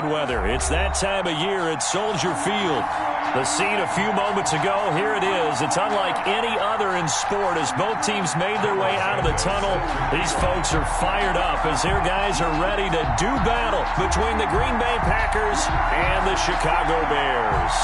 good weather. It's that time of year at Soldier Field. The scene a few moments ago, here it is. It's unlike any other in sport as both teams made their way out of the tunnel. These folks are fired up as their guys are ready to do battle between the Green Bay Packers and the Chicago Bears.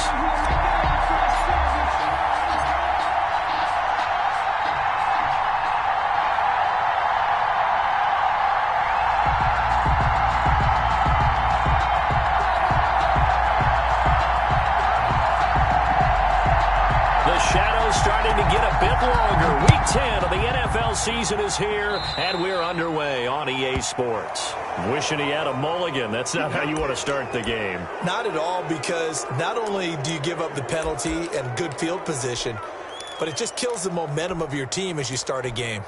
Starting to get a bit longer. Week 10 of the NFL season is here, and we're underway on EA Sports. Wishing he had a mulligan. That's not how you want to start the game. Not at all, because not only do you give up the penalty and good field position, but it just kills the momentum of your team as you start a game.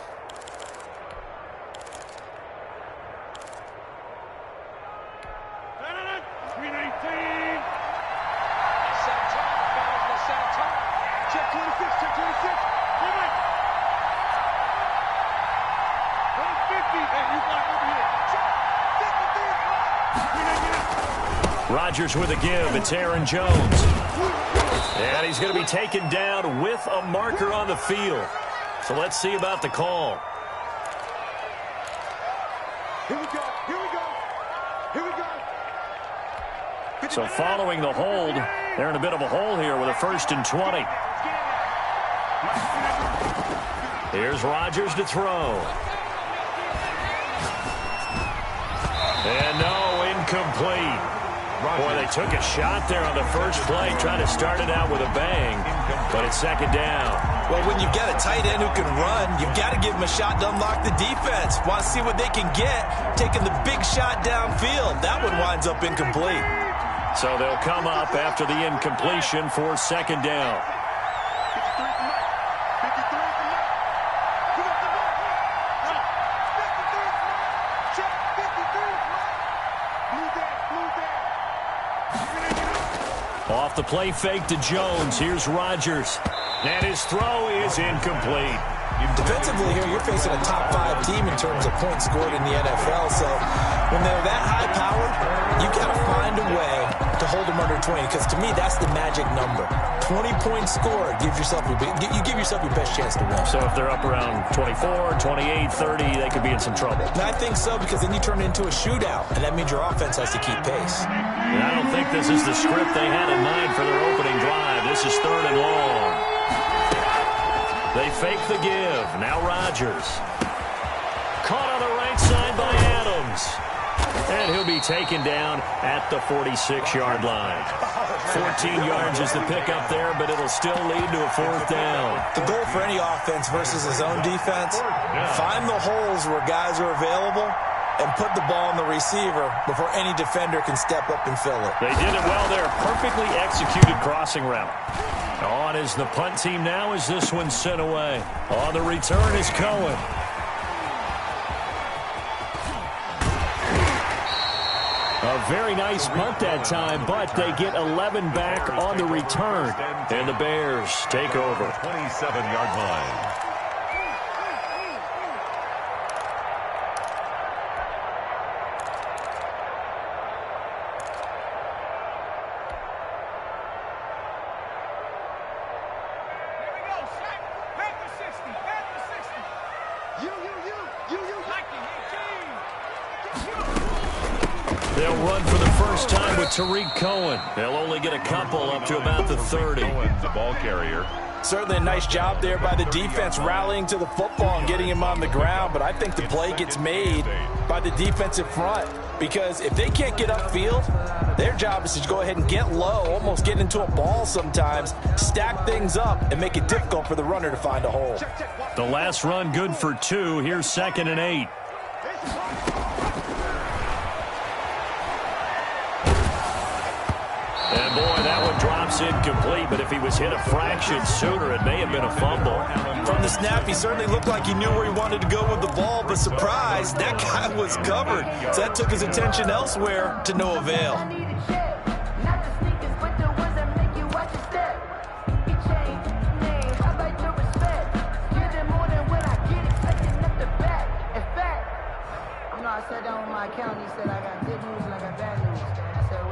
Rodgers with a give. It's Aaron Jones. And he's going to be taken down with a marker on the field. So let's see about the call. Here we go. Here we go. Here we go. So following the hold, they're in a bit of a hole here with a 1st and 20. Here's Rodgers to throw. And no, incomplete. Boy, they took a shot there on the first play, trying to start it out with a bang, but it's 2nd down. Well, when you've got a tight end who can run, you've got to give him a shot to unlock the defense. Want to see what they can get, taking the big shot downfield. That one winds up incomplete. So they'll come up after the incompletion for 2nd down. Off the play fake to Jones. Here's Rodgers. And his throw is incomplete. Defensively here, you're facing a top 5 team in terms of points scored in the NFL. So when they're that high powered, you got to find a way to hold them under 20. Because to me, that's the magic number. 20 points scored. You give yourself your best chance to win. So if they're up around 24, 28, 30, they could be in some trouble. And I think so, because then you turn it into a shootout. And that means your offense has to keep pace. And I don't think this is the script they had in mind for their opening drive. This is 3rd and long. They fake the give. Now Rodgers. Caught on the right side by Adams. And he'll be taken down at the 46-yard line. 14 yards is the pickup there, but it'll still lead to a 4th down. The goal for any offense versus his own defense, find the holes where guys are available and put the ball on the receiver before any defender can step up and fill it. They did it well there. Perfectly executed crossing route. On is the punt team now as this one's sent away. On the return is Cohen. A very nice punt that time, but they get 11 back on the return. And the Bears take over. 27-yard line. They'll run for the first time with Tariq Cohen. They'll only get a couple up to about the 30. Cohen's the ball carrier. Certainly a nice job there by the defense rallying to the football and getting him on the ground, but I think the play gets made by the defensive front, because if they can't get upfield, their job is to go ahead and get low, almost get into a ball sometimes, stack things up, and make it difficult for the runner to find a hole. The last run good for 2. Here's 2nd and 8. And boy, that one drops incomplete, but if he was hit a fraction sooner, it may have been a fumble. From the snap, he certainly looked like he knew where he wanted to go with the ball, but surprise, that guy was covered. So that took his attention elsewhere to no avail. I sat down with my accountant. He said, I got good news and I got bad news. I said,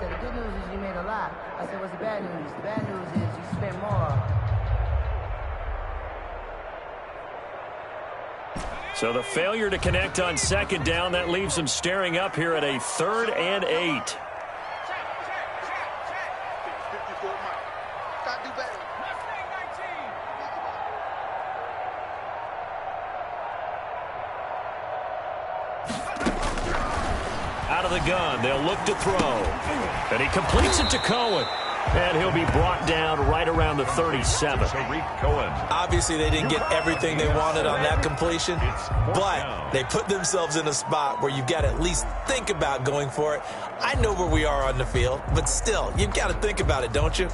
said, the good news is you made a lot. I said, what's the bad news? The bad news is you spent more. So the failure to connect on second down, that leaves them staring up here at a 3rd and 8. Out of the gun, they'll look to throw. And he completes it to Cohen. And he'll be brought down right around the 37. Tariq Cohen. Obviously, they didn't get everything they wanted on that completion, but they put themselves in a spot where you've got to at least think about going for it. I know where we are on the field, but still, you've got to think about it, don't you?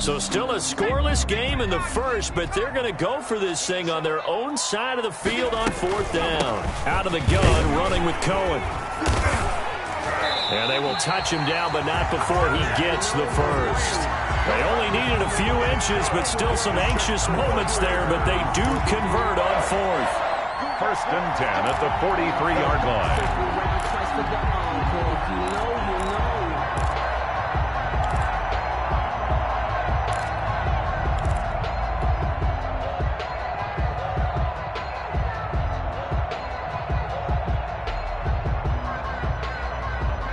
So still a scoreless game in the first, but they're going to go for this thing on their own side of the field on 4th down. Out of the gun, running with Cohen. And they will touch him down, but not before he gets the first. They only needed a few inches, but still some anxious moments there, but they do convert on 4th. 1st and 10 at the 43-yard line.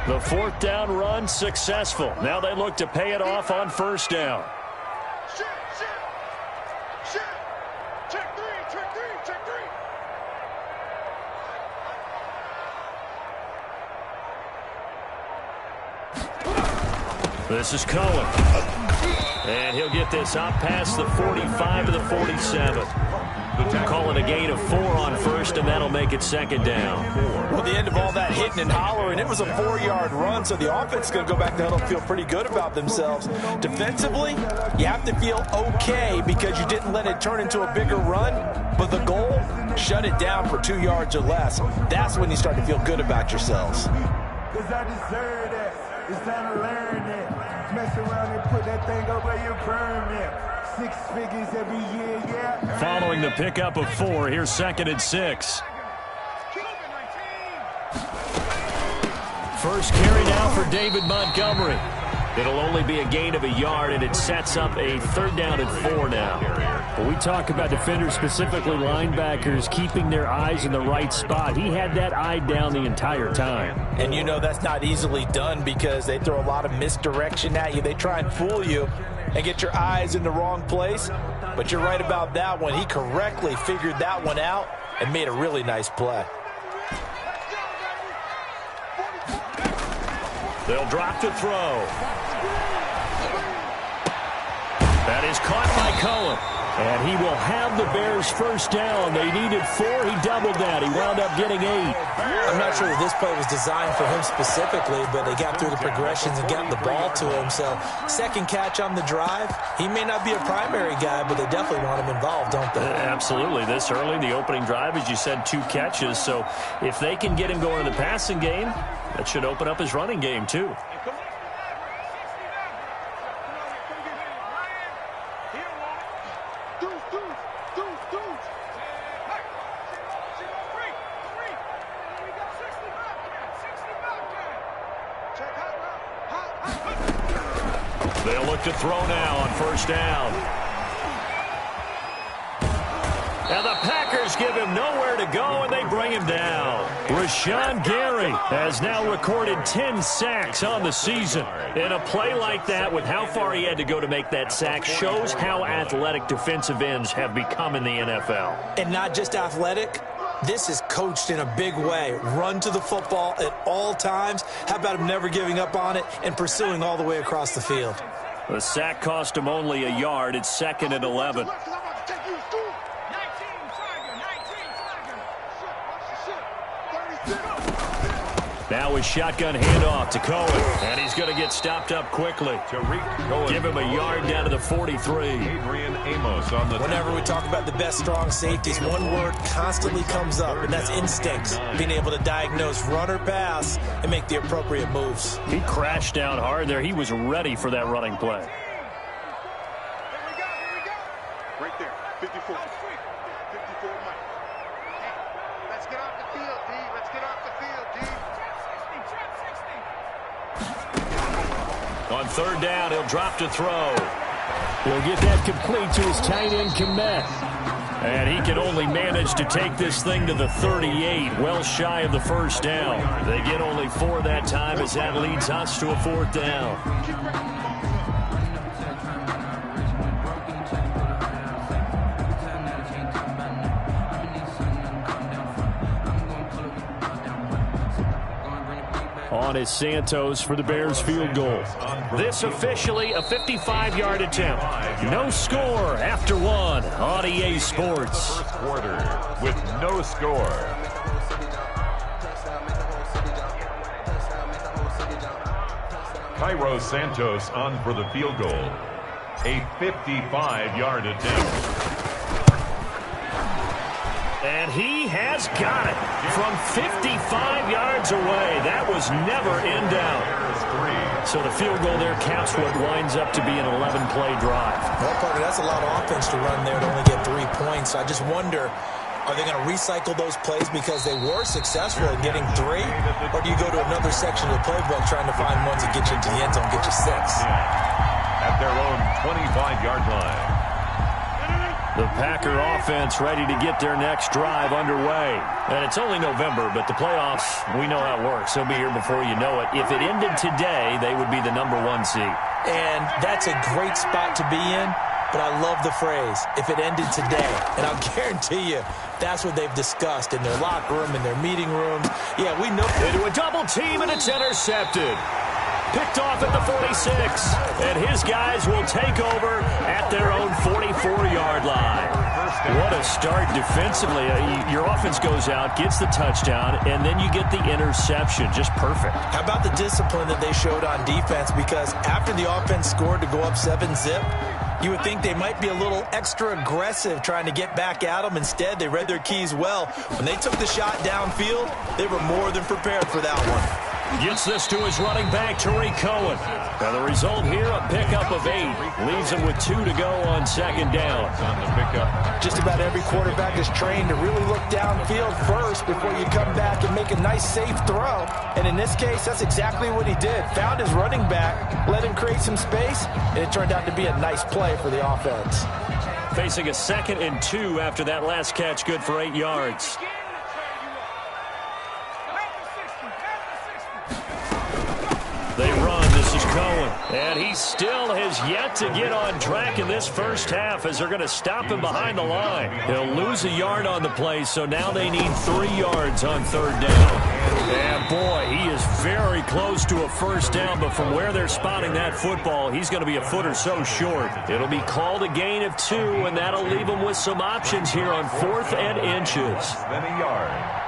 The 4th down run successful. Now they look to pay it off on 1st down. Check three. This is Cohen. And he'll get this up past the 45 to the 47. Calling a gain of 4 on 1st, and that'll make it 2nd down. Well, the end of all that hitting and hollering, it was a 4-yard run, so the offense is going to go back to huddle and feel pretty good about themselves. Defensively, you have to feel okay because you didn't let it turn into a bigger run, but the goal, shut it down for 2 yards or less. That's when you start to feel good about yourselves. Because I deserve that. It's time to learn that. Mess around and put that thing over your permit. 6 figures every year, yeah. Following the pickup of 4, here's 2nd and 6. First carry now for David Montgomery. It'll only be a gain of a yard, and it sets up a 3rd down and 4 now. Well, we talk about defenders, specifically linebackers, keeping their eyes in the right spot. He had that eye down the entire time. And you know that's not easily done because they throw a lot of misdirection at you. They try and fool you and get your eyes in the wrong place. But you're right about that one. He correctly figured that one out and made a really nice play. They'll drop to throw. That is caught by Cohen. And he will have the Bears' first down. They needed 4. He doubled that. He wound up getting 8. I'm not sure that this play was designed for him specifically, but they got through the progressions and got the ball to him. So, second catch on the drive. He may not be a primary guy, but they definitely want him involved, don't they? Absolutely. This early, the opening drive, as you said, 2 catches. So, if they can get him going in the passing game, that should open up his running game, too. They'll look to throw now on 1st down. And the Packers give him nowhere to go, and they bring him down. Rashawn Gary has now recorded 10 sacks on the season. And a play like that, with how far he had to go to make that sack, shows how athletic defensive ends have become in the NFL. And not just athletic. This is coached in a big way. Run to the football at all times. How about him never giving up on it and pursuing all the way across the field? The sack cost him only a yard. It's 2nd and 11. Now a shotgun handoff to Cohen. And he's going to get stopped up quickly. Tariq Cohen. Give him a yard down to the 43. Adrian Amos on the Whenever we talk about the best strong safeties, one word constantly comes up, and that's instincts. Being able to diagnose run or pass and make the appropriate moves. He crashed down hard there. He was ready for that running play. Right there, 54. 54, Mike. Hey, let's get off the field, D. Let's get off the field, D. On third down, he'll drop to throw. He'll get that complete to his tight end, Kmet. And he can only manage to take this thing to the 38, well shy of the first down. They get only 4 that time as that leads us to a 4th down. On is Santos for the Bears field goal. This officially a 55-yard attempt. No score after 1 on EA Sports. first quarter with no score. Cairo Santos on for the field goal. A 55-yard attempt. And he has got it from 55 yards away. That was never in doubt. So the field goal there counts what winds up to be an 11-play drive. Well, Parker, that's a lot of offense to run there to only get 3 points. I just wonder, are they going to recycle those plays because they were successful in getting 3? Or do you go to another section of the playbook trying to find ones that get you into the end zone, get you 6? At their own 25-yard line. The Packer offense ready to get their next drive underway. And it's only November, but the playoffs, we know how it works. They'll be here before you know it. If it ended today, they would be the #1 seed. And that's a great spot to be in, but I love the phrase, if it ended today. And I'll guarantee you, that's what they've discussed in their locker room, in their meeting rooms. Yeah, we know. Into a double team, and it's intercepted. Picked off at the 46, and his guys will take over at their own 44-yard line. What a start defensively. Your offense goes out, gets the touchdown, and then you get the interception. Just perfect. How about the discipline that they showed on defense? Because after the offense scored to go up 7-zip, you would think they might be a little extra aggressive trying to get back at them. Instead, they read their keys well. When they took the shot downfield, they were more than prepared for that one. Gets this to his running back, Tariq Cohen. Now the result here, a pickup of 8. Leaves him with 2 to go on second down. On the pickup. Just about every quarterback is trained to really look downfield first before you come back and make a nice, safe throw. And in this case, that's exactly what he did. Found his running back, let him create some space, and it turned out to be a nice play for the offense. Facing a 2nd and 2 after that last catch, good for 8 yards. They run. This is Cohen. And he still has yet to get on track in this first half as they're going to stop him behind the line. He'll lose a yard on the play, so now they need 3 yards on third down. And boy, he is very close to a first down, but from where they're spotting that football, he's going to be a foot or so short. It'll be called a gain of 2, and that'll leave him with some options here on 4th and inches. Then a yard.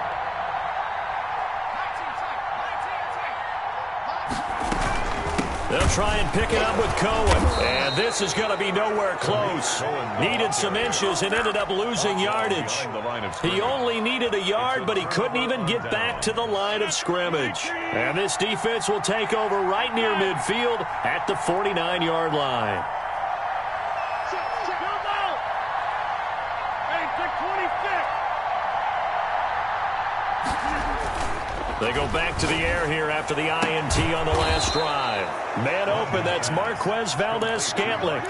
They'll try and pick it up with Cohen. And this is going to be nowhere close. Needed some inches and ended up losing yardage. He only needed a yard, but he couldn't even get back to the line of scrimmage. And this defense will take over right near midfield at the 49-yard line. They go back to the air here after the INT on the last drive. Man open, that's Marquez Valdez-Scantling.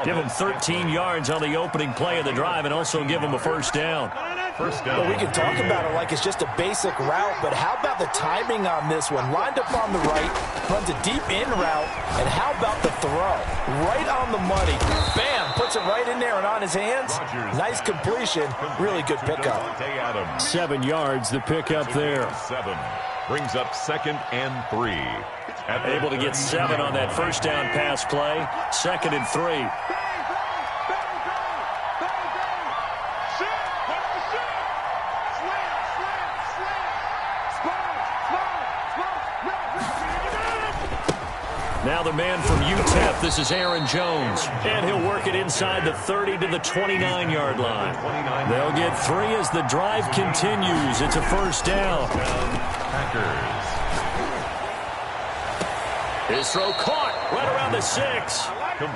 Give him 13 yards on the opening play of the drive and also give him a first down. Well, we can talk about it like it's just a basic route, but how about the timing on this one? Lined up on the right, runs a deep in route, and how about the throw? Right on the money. Bam! Puts it right in there and on his hands. Nice completion. Really good pickup. 7 yards, the pickup there. 7 brings up 2nd and 3. Able to get 7 on that first down pass play. 2nd and 3. Now the man from UTEP, this is Aaron Jones. And he'll work it inside the 30 to the 29-yard line. They'll get 3 as the drive continues. It's a first down. Packers. His throw caught right around the 6.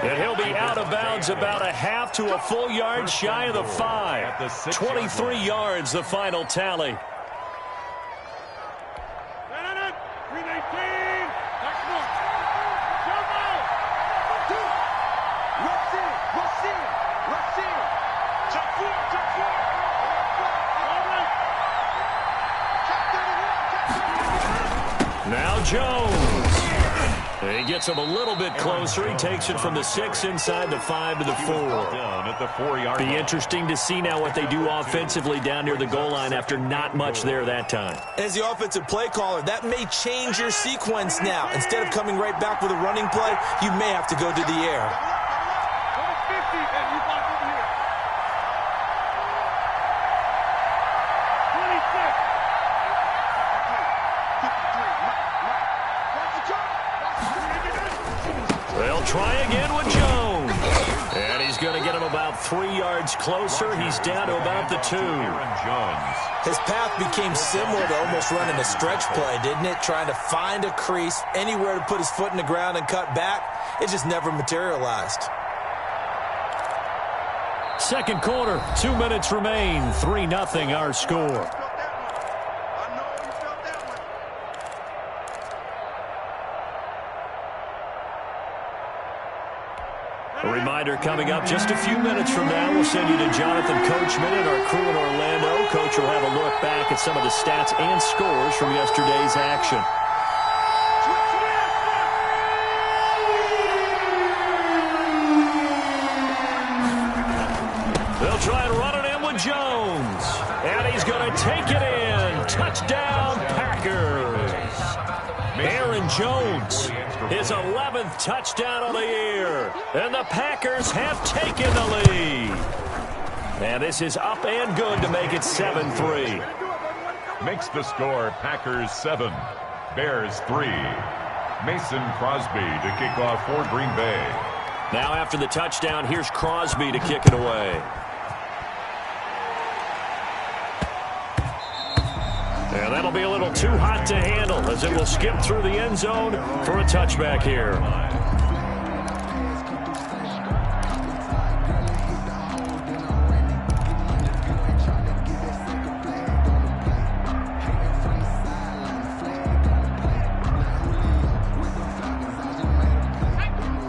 And he'll be out of bounds about a half to a full yard shy of the 5. 23 yards, the final tally. Now Jones. He gets him a little bit closer. He takes it from the 6 inside the 5 to the 4. Down at the 4-yard line. Be interesting to see now what they do offensively down near the goal line after not much there that time. As the offensive play caller, that may change your sequence now. Instead of coming right back with a running play, you may have to go to the air. They'll try again with Jones. And he's going to get him about 3 yards closer. He's down to about the 2. Aaron Jones. His path became similar to almost running a stretch play, didn't it? Trying to find a crease, anywhere to put his foot in the ground and cut back. It just never materialized. Second quarter, 2 minutes remain. 3-0 our score. A reminder coming up just a few minutes from now, we'll send you to Jonathan Coachman and our crew in Orlando. Coach will have a look back at some of the stats and scores from yesterday's action. They'll try and run it in with Jones. And he's going to take it in. Touchdown, Packers. Aaron Jones, his 11th touchdown of the year. And the Packers have taken the lead. And this is up and good to make it 7-3. Makes the score Packers 7, Bears 3. Mason Crosby to kick off for Green Bay. Now after the touchdown, here's Crosby to kick it away. And that'll be a little too hot to handle as it will skip through the end zone for a touchback here.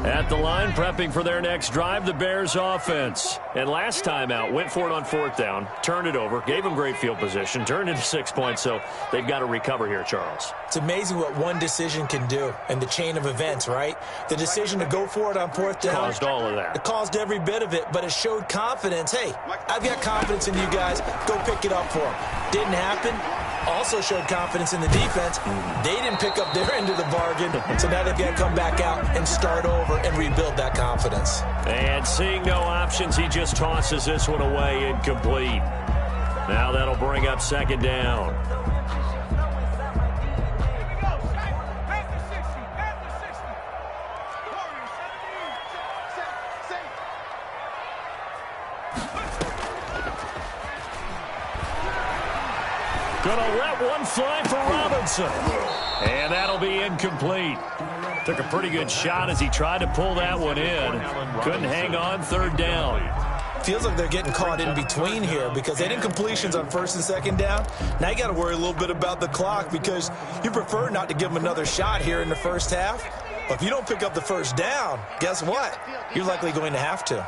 At the line, prepping for their next drive, the Bears offense. And last time out, went for it on 4th down, turned it over, gave them great field position, turned into 6 points, so they've got to recover here, Charles. It's amazing what one decision can do in the chain of events, right? The decision to go for it on 4th down. Caused all of that. It caused every bit of it, but it showed confidence. Hey, I've got confidence in you guys. Go pick it up for them. Didn't happen. Also showed confidence in the defense. They didn't pick up their end of the bargain, so now they've got to come back out and start over and rebuild that confidence. And seeing no options, he just tosses this one away incomplete. Now that'll bring up 2nd down. Gonna let one fly for Robinson. And that'll be incomplete. Took a pretty good shot as he tried to pull that one in. Couldn't hang on, 3rd down. Feels like they're getting caught in between here because they didn't completions on 1st and 2nd down. Now you got to worry a little bit about the clock because you prefer not to give them another shot here in the first half. But if you don't pick up the 1st down, guess what? You're likely going to have to.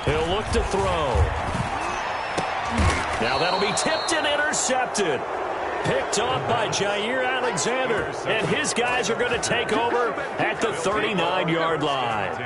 He'll look to throw. Now that'll be tipped and intercepted. Picked off by Jair Alexander. And his guys are going to take over at the 39-yard line.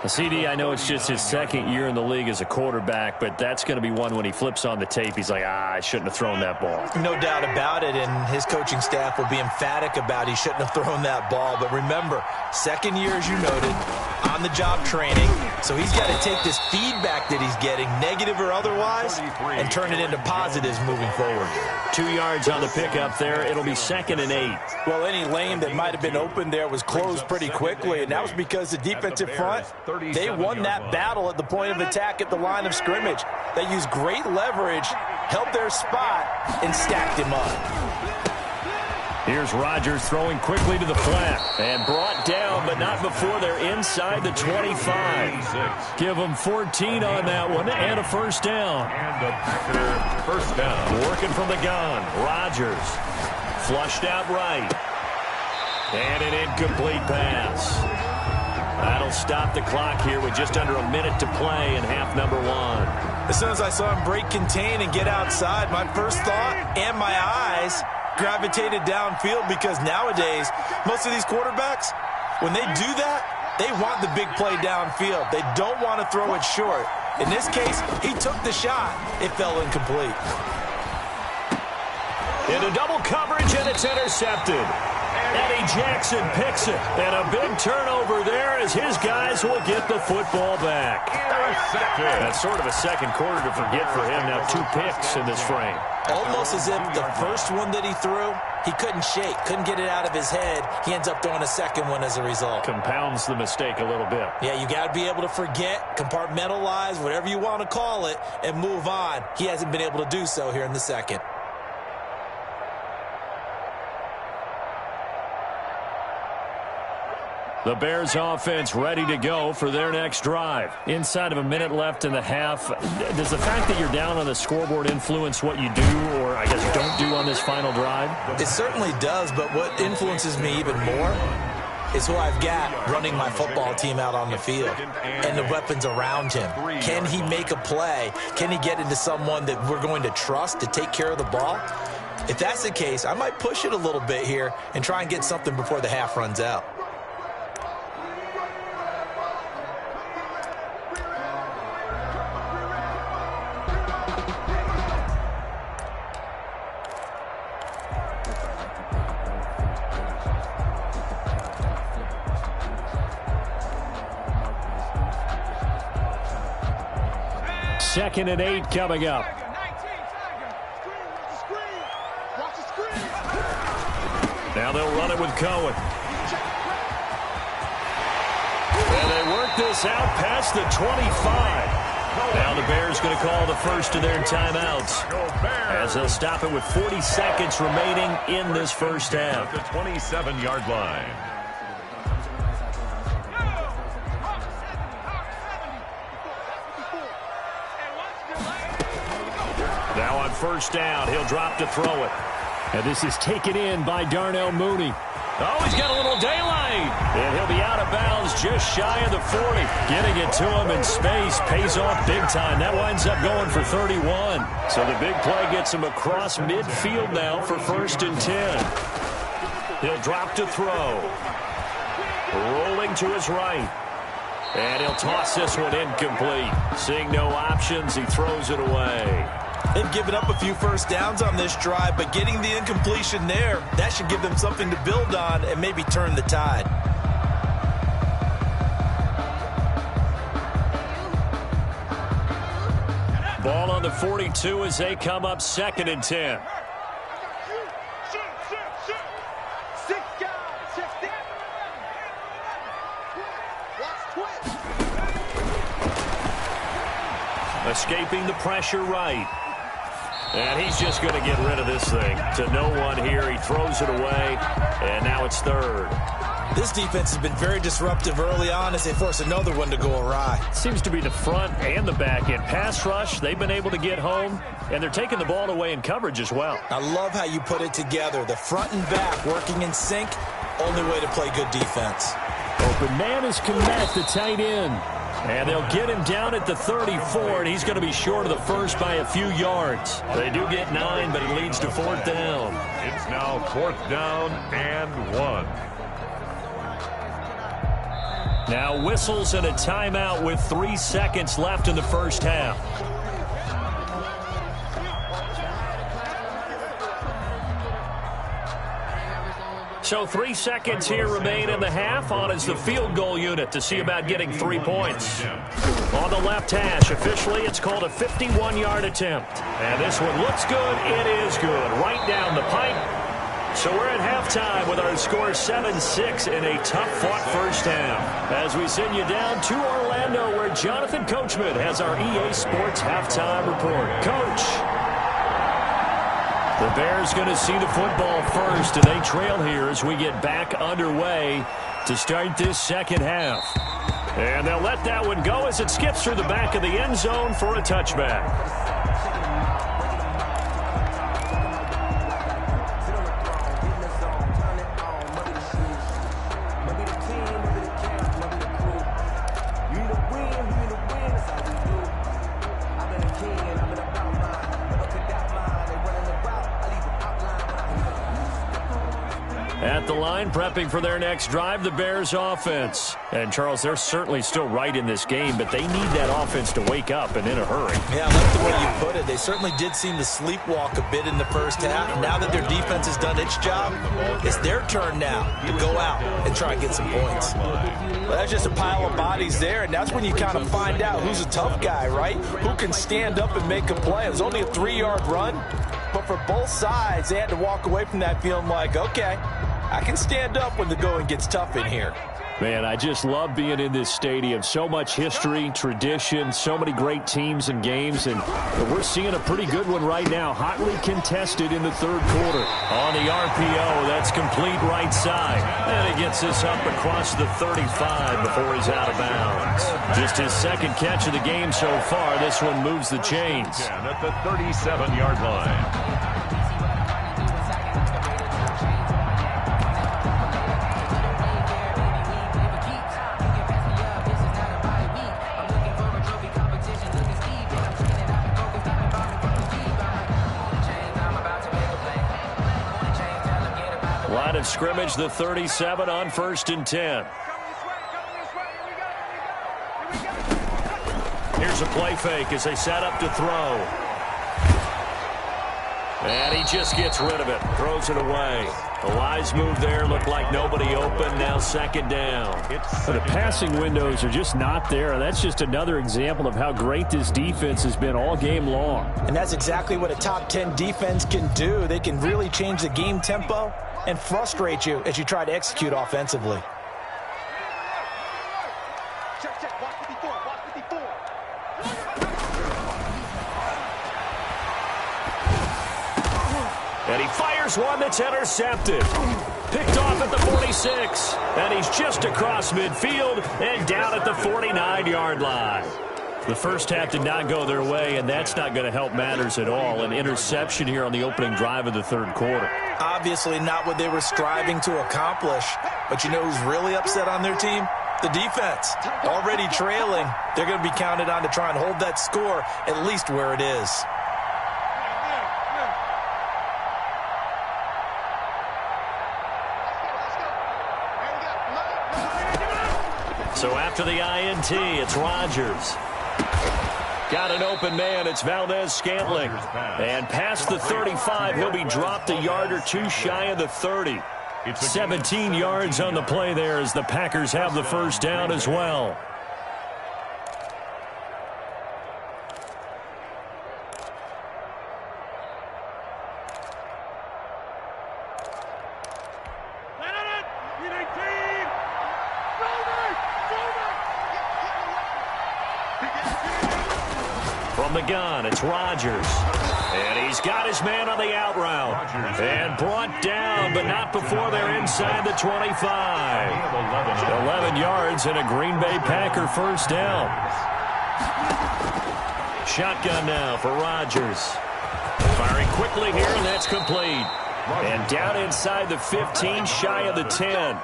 CD, I know it's just his 2nd year in the league as a quarterback, but that's going to be one when he flips on the tape. He's like, I shouldn't have thrown that ball. No doubt about it, and his coaching staff will be emphatic about he shouldn't have thrown that ball. But remember, 2nd year, as you noted, on-the-job training. So he's got to take this feedback that he's getting, negative or otherwise, and turn it into positives moving forward. 2 yards on the pickup there. It'll be 2nd and 8. Well, any lane that might have been open there was closed pretty quickly, and that was because the defensive front, they won that battle at the point of attack at the line of scrimmage. They used great leverage, held their spot, and stacked him up. Here's Rodgers throwing quickly to the flat and brought down, but not before they're inside the 25. Give them 14 on that one and a first down. And a Packer first down. Working from the gun, Rodgers flushed out right. And an incomplete pass. That'll stop the clock here with just under a minute to play in half number 1. As soon as I saw him break contain and get outside, my first thought and my eyes gravitated downfield, because nowadays, most of these quarterbacks, when they do that, they want the big play downfield. They don't want to throw it short. In this case, he took the shot. It fell incomplete. Into double coverage, and it's intercepted. Eddie Jackson picks it, and a big turnover there as his guys will get the football back. That's sort of a second quarter to forget for him. Now 2 picks in this frame. Almost as if the first one that he threw, he couldn't shake, couldn't get it out of his head. He ends up throwing a second one as a result. Compounds the mistake a little bit. Yeah, you got to be able to forget, compartmentalize, whatever you want to call it, and move on. He hasn't been able to do so here in the second. The Bears offense ready to go for their next drive. Inside of a minute left in the half, does the fact that you're down on the scoreboard influence what you do, or I guess don't do on this final drive? It certainly does, but what influences me even more is who I've got running my football team out on the field and the weapons around him. Can he make a play? Can he get into someone that we're going to trust to take care of the ball? If that's the case, I might push it a little bit here and try and get something before the half runs out. Second and 8 coming up. Now they'll run it with Cohen. And they work this out past the 25. Now the Bears going to call the first of their timeouts, as they'll stop it with 40 seconds remaining in this first half. The 27-yard line. Now on first down, he'll drop to throw it. And this is taken in by Darnell Mooney. Oh, he's got a little daylight. And he'll be out of bounds just shy of the 40. Getting it to him in space pays off big time. That winds up going for 31. So the big play gets him across midfield now for 1st and 10. He'll drop to throw. Rolling to his right. And he'll toss this one incomplete. Seeing no options, he throws it away. They've given up a few first downs on this drive, but getting the incompletion there, that should give them something to build on and maybe turn the tide. Ball on the 42 as they come up 2nd and 10. Escaping the pressure right. And he's just going to get rid of this thing to no one here. He throws it away, and now it's 3rd. This defense has been very disruptive early on as they force another one to go awry. Seems to be the front and the back end. Pass rush, they've been able to get home, and they're taking the ball away in coverage as well. I love how you put it together. The front and back working in sync, only way to play good defense. Open man is Kmet, the tight end. And they'll get him down at the 34, and he's going to be short of the first by a few yards. They do get 9, but it leads to 4th down. It's now 4th down and 1. Now whistles and a timeout with 3 seconds left in the first half. So 3 seconds here remain in the half. On is the field goal unit to see about getting 3 points. On the left hash, officially it's called a 51-yard attempt. And this one looks good. It is good. Right down the pipe. So we're at halftime with our score 7-6 in a tough-fought first half. As we send you down to Orlando, where Jonathan Coachman has our EA Sports halftime report. Coach. The Bears going to see the football first, and they trail here as we get back underway to start this second half. And they'll let that one go as it skips through the back of the end zone for a touchback. At the line, prepping for their next drive, the Bears offense. And, Charles, they're certainly still right in this game, but they need that offense to wake up and in a hurry. Yeah, I like the way you put it. They certainly did seem to sleepwalk a bit in the first half. Now that their defense has done its job, it's their turn now to go out and try and get some points. Well, that's just a pile of bodies there, and that's when you kind of find out who's a tough guy, right? Who can stand up and make a play. It was only a 3-yard run, but for both sides, they had to walk away from that feeling like, okay, I can stand up when the going gets tough in here. Man, I just love being in this stadium. So much history, tradition, so many great teams and games, and we're seeing a pretty good one right now. Hotly contested in the third quarter. On the RPO, that's complete right side. And he gets this up across the 35 before he's out of bounds. Just his second catch of the game so far. This one moves the chains. At the 37-yard line. Line of scrimmage, the 37 on 1st and 10. Here's a play fake as they set up to throw. And he just gets rid of it, throws it away. A wise move there, looked like nobody open, now second down. The passing windows are just not there. That's just another example of how great this defense has been all game long. And that's exactly what a top 10 defense can do. They can really change the game tempo and frustrate you as you try to execute offensively. Check. Watch 54. Watch 54. And he fires one that's intercepted. Picked off at the 46. And he's just across midfield and down at the 49-yard line. The first half did not go their way, and that's not going to help matters at all. An interception here on the opening drive of the third quarter. Obviously not what they were striving to accomplish. But you know who's really upset on their team? The defense. Already trailing. They're going to be counted on to try and hold that score at least where it is. So after the INT, it's Rodgers. Got an open man. It's Valdez-Scantling. And past the 35, he'll be dropped a yard or two shy of the 30. 17 yards on the play there as the Packers have the first down as well. From the gun, it's Rodgers. And he's got his man on the out route. And brought down, but not before they're inside the 25. 11 yards and a Green Bay Packer first down. Shotgun now for Rodgers. Firing quickly here, and that's complete. And down inside the 15, shy of the 10.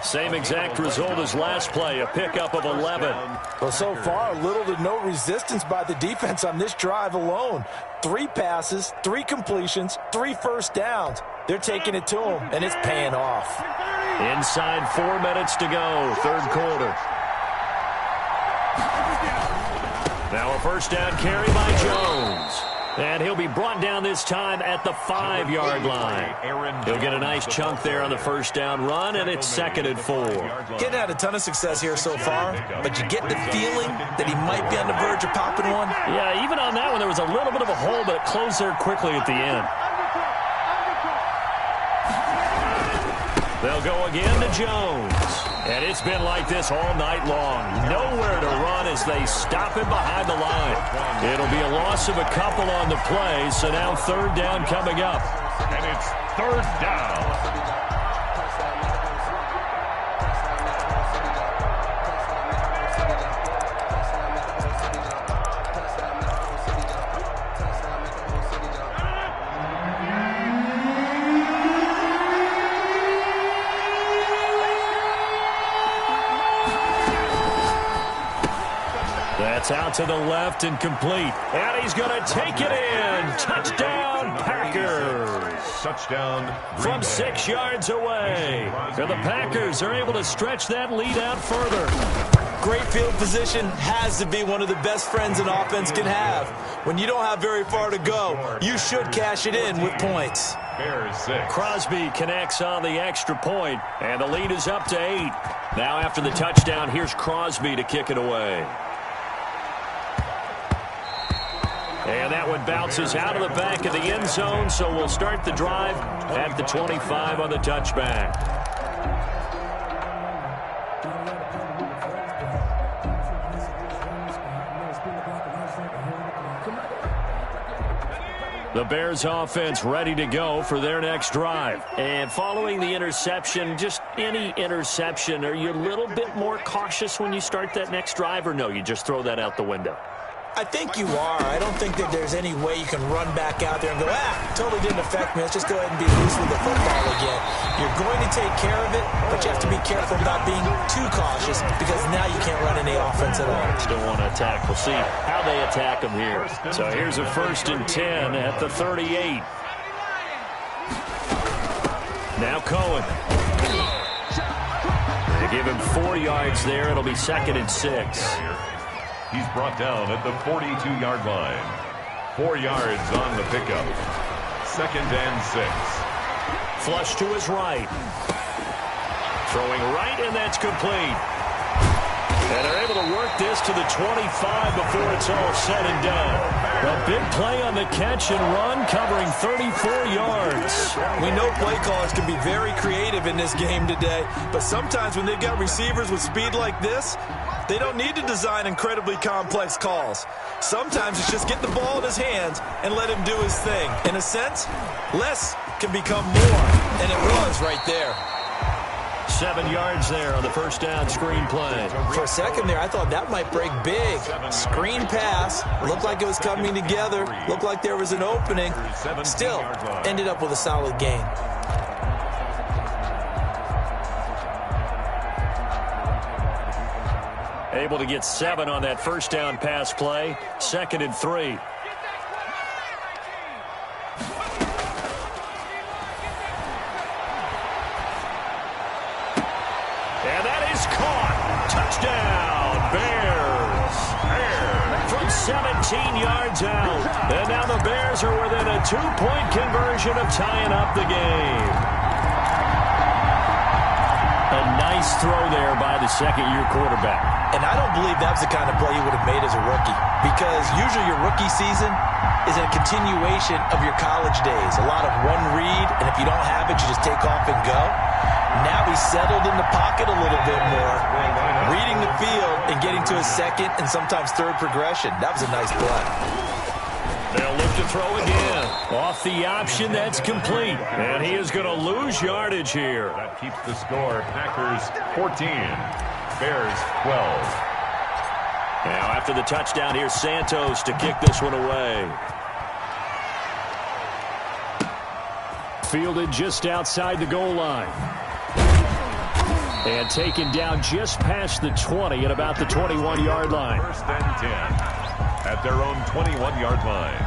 Same exact result as last play, a pickup of 11. Well, so far, little to no resistance by the defense on this drive alone. 3 passes, 3 completions, 3 first downs. They're taking it to them, and it's paying off. Inside 4 minutes to go, third quarter. Now a first down carry by Jones. And he'll be brought down this time at the 5-yard line. He'll get a nice chunk there on the first down run, and it's 2nd and 4. Getting had a ton of success here so far, but you get the feeling that he might be on the verge of popping one. Yeah, even on that one, there was a little bit of a hole, but it closed there quickly at the end. They'll go again to Jones. And it's been like this all night long. Nowhere to run as they stop him behind the line. It'll be a loss of a couple on the play, so now 3rd down coming up. And it's 3rd down. That's out to the left and complete. And he's going to take it in. Touchdown, Packers. Touchdown. From 6 yards away. And the Packers are able to stretch that lead out further. Great field position has to be one of the best friends an offense can have. When you don't have very far to go, you should cash it in with points. Bears 6. Crosby connects on the extra point, and the lead is up to 8. Now after the touchdown, here's Crosby to kick it away. And that one bounces out of the back of the end zone, so we'll start the drive at the 25 on the touchback. The Bears offense ready to go for their next drive. And following the interception, just any interception, are you a little bit more cautious when you start that next drive, or no, you just throw that out the window? I think you are. I don't think that there's any way you can run back out there and go, totally didn't affect me. Let's just go ahead and be loose with the football again. You're going to take care of it, but you have to be careful about being too cautious because now you can't run any offense at all. Still want to attack. We'll see how they attack them here. So here's a 1st and 10 at the 38. Now Cohen. They give him 4 yards there. It'll be 2nd and 6. He's brought down at the 42-yard line. 4 yards on the pickup. 2nd and 6. Flush to his right. Throwing right, and that's complete. And they're able to work this to the 25 before it's all said and done. A big play on the catch and run, covering 34 yards. We know play callers can be very creative in this game today, but sometimes when they've got receivers with speed like this, they don't need to design incredibly complex calls. Sometimes it's just get the ball in his hands and let him do his thing. In a sense, less can become more, and it was right there. 7 yards there on the 1st down screen play. For a second there, I thought that might break big. Screen pass. Looked like it was coming together. Looked like there was an opening. Still, ended up with a solid gain. Able to get 7 on that 1st down pass play. 2nd and 3. And that is caught. Touchdown, Bears. From 17 yards out. And now the Bears are within a 2-point conversion of tying up the game. A nice throw there by the 2nd-year quarterback. And I don't believe that was the kind of play you would have made as a rookie, because usually your rookie season is a continuation of your college days. A lot of one read, and if you don't have it, you just take off and go. Now he's settled in the pocket a little bit more, reading the field and getting to his 2nd and sometimes 3rd progression. That was a nice play. They'll look to throw again. Off the option, that's complete. And he is going to lose yardage here. That keeps the score. Packers 14, Bears 12. Now after the touchdown, here's Santos to kick this one away. Fielded just outside the goal line. And taken down just past the 20 at about the 21-yard line. 1st and 10 at their own 21-yard line.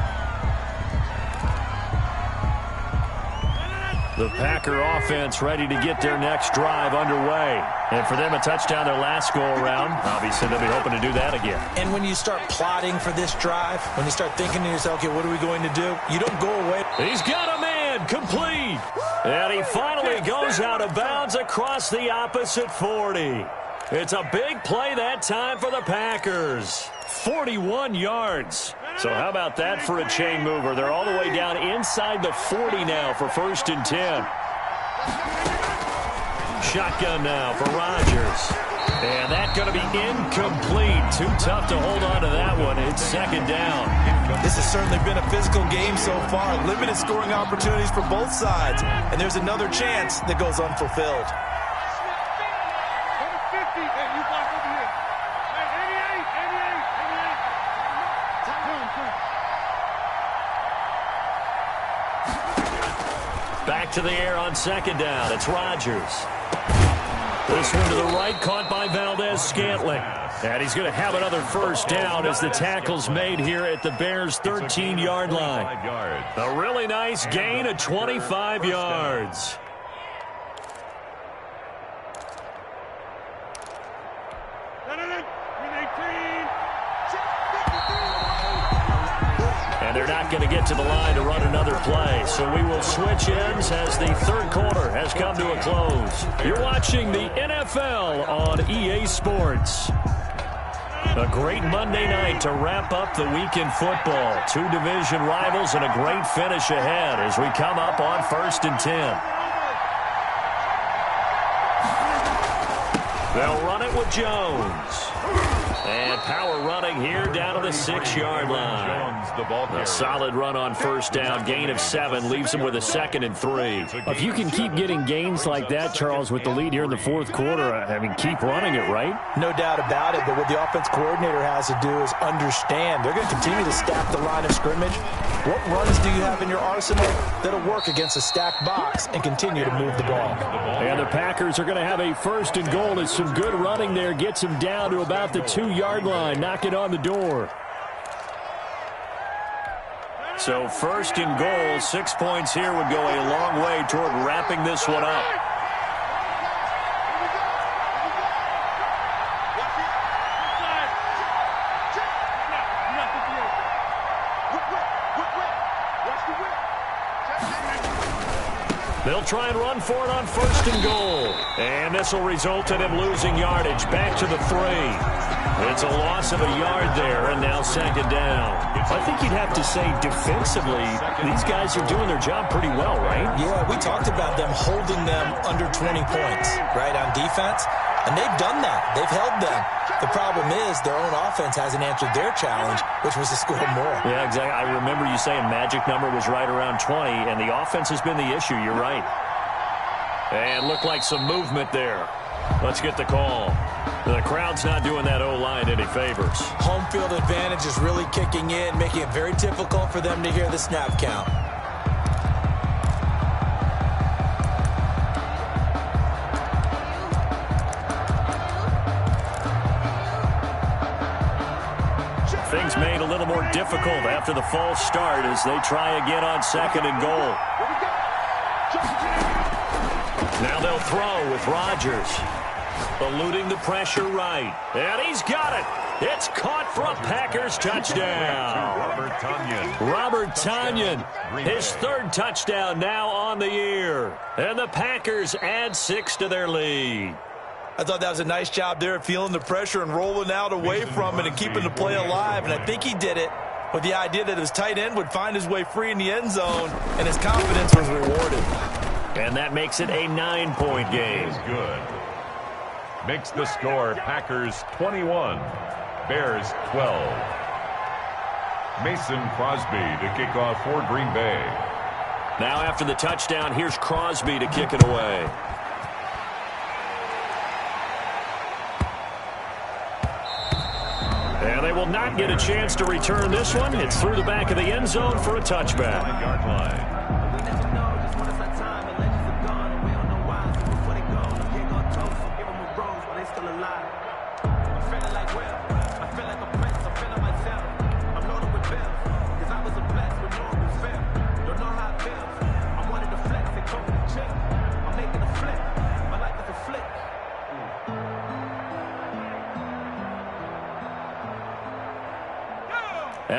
The Packer offense ready to get their next drive underway. And for them, a touchdown their last go-around. Obviously, they'll be hoping to do that again. And when you start plotting for this drive, when you start thinking to yourself, okay, what are we going to do? You don't go away. He's got a man, complete. And he finally goes out of bounds across the opposite 40. It's a big play that time for the Packers. 41 yards. So how about that for a chain mover? They're all the way down inside the 40 now for 1st and 10. Shotgun now for Rodgers. And that's going to be incomplete. Too tough to hold on to that one. It's 2nd down. This has certainly been a physical game so far. Limited scoring opportunities for both sides. And there's another chance that goes unfulfilled. Back to the air on 2nd down. It's Rodgers. This one to the right, caught by Valdez-Scantling. And he's going to have another 1st down as the tackle's made here at the Bears' 13-yard line. A really nice gain of 25 yards. And they're not going to get to the line to run another play. So we will switch ends as the 3rd quarter has come to a close. You're watching the NFL on EA Sports. A great Monday night to wrap up the week in football. 2 division rivals and a great finish ahead as we come up on 1st and 10. They'll run it with Jones. And power running here down to the 6-yard line. A solid run on 1st down. Gain of 7 leaves him with a 2nd and 3. If you can keep getting gains like that, Charles, with the lead here in the 4th quarter, I mean, keep running it, right? No doubt about it, but what the offense coordinator has to do is understand. They're going to continue to stack the line of scrimmage. What runs do you have in your arsenal that'll work against a stacked box and continue to move the ball? And the Packers are going to have a 1st and goal as some good running there gets him down to about the 2-yard line, knocking on the door. So 1st and goal, 6 points here would go a long way toward wrapping this one up. They'll try and run for it on 1st and goal. And this will result in him losing yardage. Back to the 3. It's a loss of a yard there, and now 2nd down. I think you'd have to say defensively, these guys are doing their job pretty well, right? Yeah, we talked about them holding them under 20 points, right, on defense. And they've done that. They've held them. The problem is their own offense hasn't answered their challenge, which was to score more. Yeah, exactly. I remember you saying magic number was right around 20, and the offense has been the issue. You're right. And looked like some movement there. Let's get the call. The crowd's not doing that O-line any favors. Home field advantage is really kicking in, making it very difficult for them to hear the snap count. Things made a little more difficult after the false start as they try again on 2nd and goal. Now they'll throw with Rodgers. Eluding the pressure right. And he's got it. It's caught for a Packers touchdown. Robert Tonyan, his 3rd touchdown now on the year. And the Packers add 6 to their lead. I thought that was a nice job there of feeling the pressure and rolling out away from it and keeping the play alive. And I think he did it with the idea that his tight end would find his way free in the end zone, and his confidence was rewarded. And that makes it a 9-point game. Good. Makes the score Packers 21, Bears 12. Mason Crosby to kick off for Green Bay. Now after the touchdown, here's Crosby to kick it away. And they will not get a chance to return this one. It's through the back of the end zone for a touchback. 9-yard line.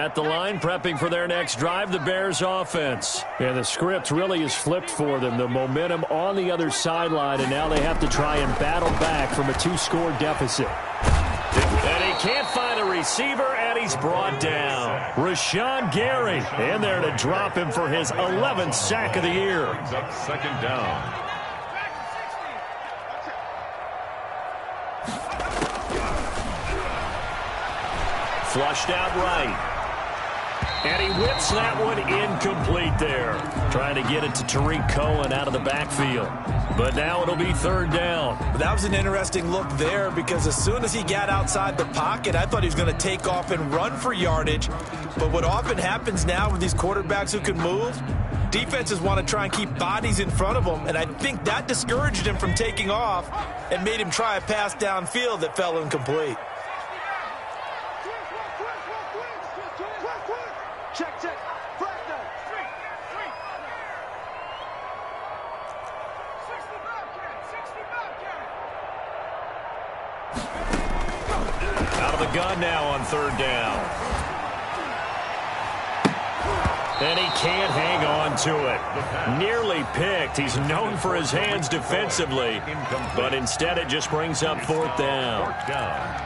At the line, prepping for their next drive, the Bears offense. And the script really is flipped for them. The momentum on the other sideline, and now they have to try and battle back from a 2-score deficit. And he can't find a receiver, and he's brought down. Rashawn Gary in there to drop him for his 11th sack of the year. Brings up second down. Flushed out right. And he whips that one incomplete there. Trying to get it to Tariq Cohen out of the backfield. But now it'll be third down. That was an interesting look there because as soon as he got outside the pocket, I thought he was going to take off and run for yardage. But what often happens now with these quarterbacks who can move, defenses want to try and keep bodies in front of them. And I think that discouraged him from taking off and made him try a pass downfield that fell incomplete. Check, check. Flag down. Out of the gun now on third down. And he can't hang on to it. Nearly picked. He's known for his hands defensively. But instead it just brings up fourth down. Fourth down.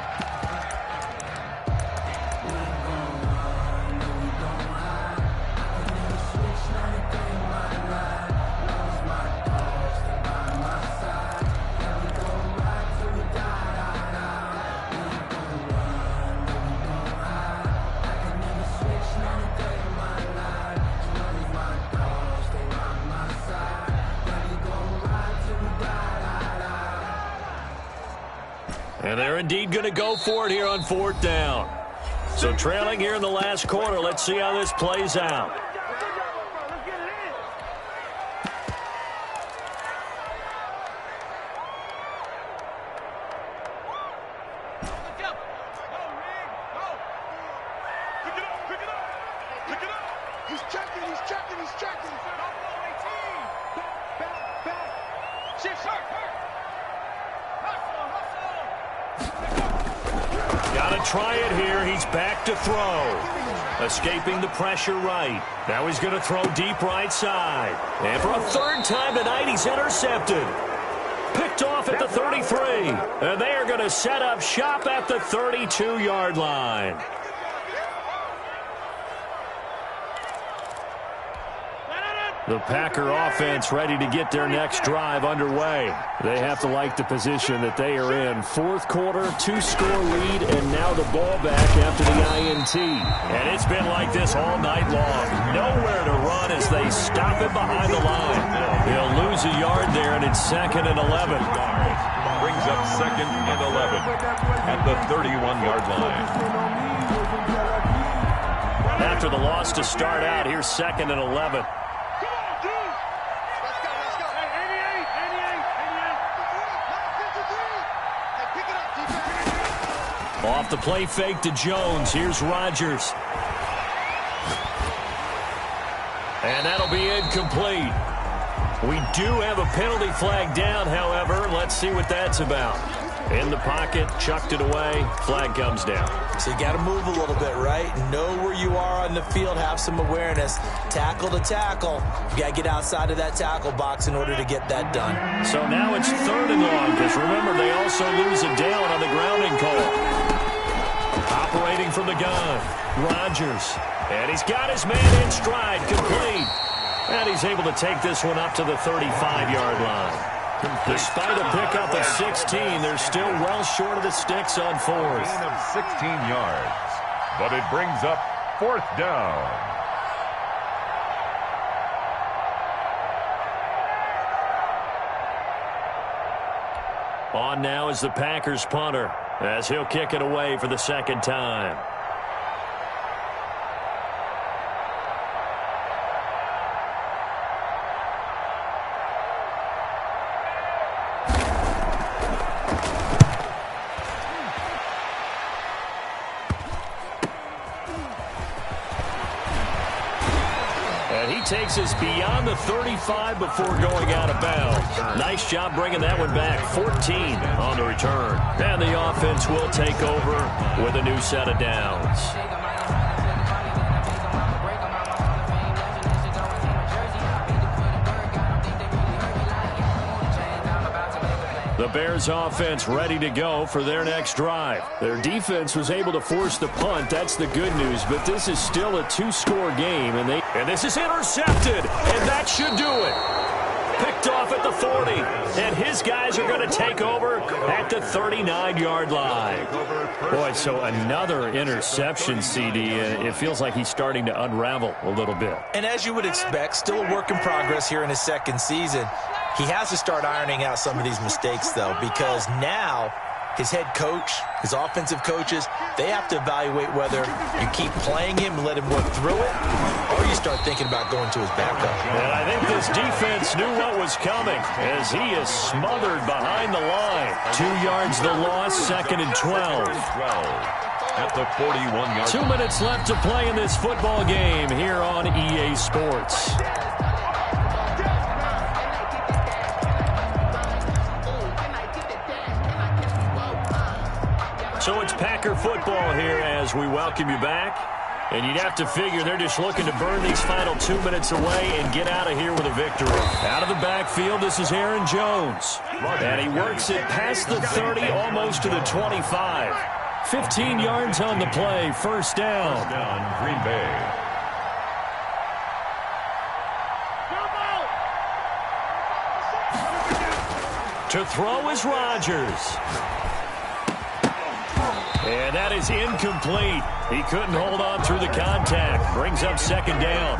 And they're indeed going to go for it here on fourth down. So trailing here in the last quarter. Let's see how this plays out. He's checking. Back. Shift, sir. Got to try it here. He's back to throw. Escaping the pressure right. Now he's going to throw deep right side. And for a third time tonight, he's intercepted. Picked off at the 33. And they are going to set up shop at the 32-yard line. The Packer offense ready to get their next drive underway. They have to like the position that they are in. Fourth quarter, 2-score lead, and now the ball back after the INT. And it's been like this all night long. Nowhere to run as they stop him behind the line. He'll lose a yard there, and it's 2nd and 11. Brings up 2nd and 11 at the 31-yard line. After the loss to start out, here's 2nd and 11. Off the play fake to Jones. Here's Rodgers. And that'll be incomplete. We do have a penalty flag down, however. Let's see what that's about. In the pocket, chucked it away. Flag comes down. So you got to move a little bit, right? Know where you are on the field. Have some awareness. Tackle to tackle. You got to get outside of that tackle box in order to get that done. So now it's 3rd and long, because remember, they also lose a down on the grounding call. Operating from the gun, Rodgers. And he's got his man in stride, complete. And he's able to take this one up to the 35-yard line. Despite a pickup of 16, they're still well short of the sticks on fourth. Gain of 16 yards, but it brings up fourth down. On now is the Packers punter, as he'll kick it away for the second time. Takes us beyond the 35 before going out of bounds. Nice job bringing that one back. 14 on the return. And the offense will take over with a new set of downs. The Bears offense ready to go for their next drive. Their defense was able to force the punt. That's the good news, but this is still a two-score game. And this is intercepted, and that should do it. Picked off at the 40, and his guys are going to take over at the 39-yard line. Boy, so another interception, CD. It feels like he's starting to unravel a little bit. And as you would expect, still a work in progress here in his second season. He has to start ironing out some of these mistakes, though, because now his head coach, his offensive coaches, they have to evaluate whether you keep playing him and let him work through it, or you start thinking about going to his backup. And I think this defense knew what was coming as he is smothered behind the line. 2 yards the loss, 2nd and 12. At the 41-yard 2 minutes left to play in this football game here on EA Sports. So it's Packer football here as we welcome you back. And you'd have to figure they're just looking to burn these final 2 minutes away and get out of here with a victory. Out of the backfield, this is Aaron Jones. And he works it past the 30, almost to the 25. 15 yards on the play, first down. First down, Green Bay. To throw is Rodgers. And that is incomplete. He couldn't hold on through the contact. Brings up second down.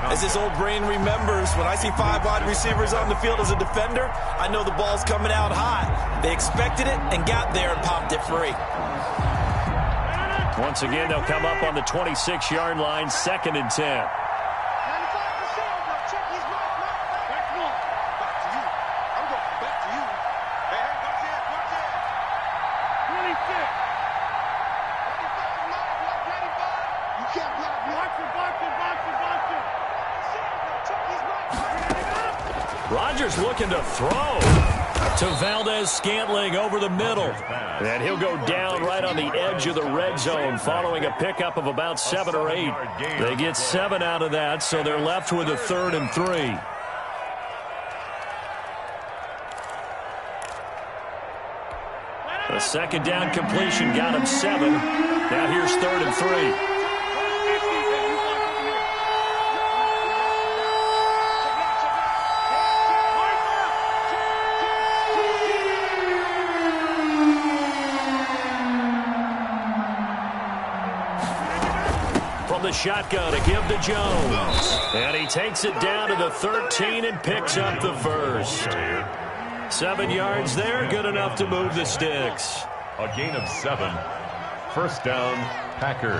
As his old brain remembers, when I see 5 wide receivers on the field as a defender, I know the ball's coming out high. They expected it and got there and popped it free. Once again, they'll come up on the 26-yard line, 2nd and 10. Rodgers looking to throw to Valdez-Scantling over the middle. And he'll go down right on the edge of the red zone following a pickup of about 7 or 8. They get 7 out of that, so they're left with a 3rd and 3. The second down completion got him 7. Now here's 3rd and 3. The shotgun to give to Jones. And he takes it down to the 13 and picks up the first. 7 yards there, good enough to move the sticks. A gain of 7. First down, Packers.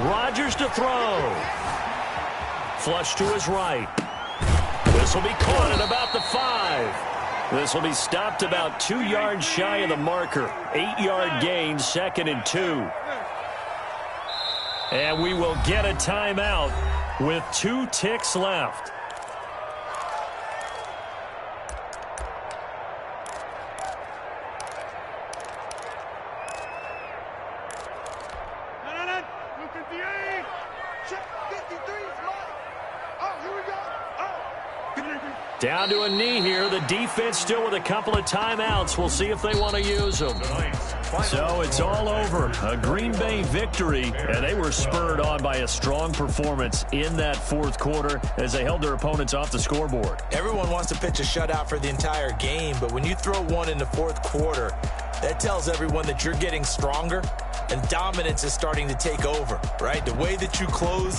Rodgers to throw. Flush to his right. This will be caught at about the 5. This will be stopped about 2 yards shy of the marker. 8-yard gain, 2nd and 2. And we will get a timeout with 2 ticks left. Down to a knee here. The defense still with a couple of timeouts. We'll see if they want to use them. So it's all over. A Green Bay victory, and they were spurred on by a strong performance in that 4th quarter as they held their opponents off the scoreboard. Everyone wants to pitch a shutout for the entire game, but when you throw one in the 4th quarter, that tells everyone that you're getting stronger and dominance is starting to take over, right? The way that you close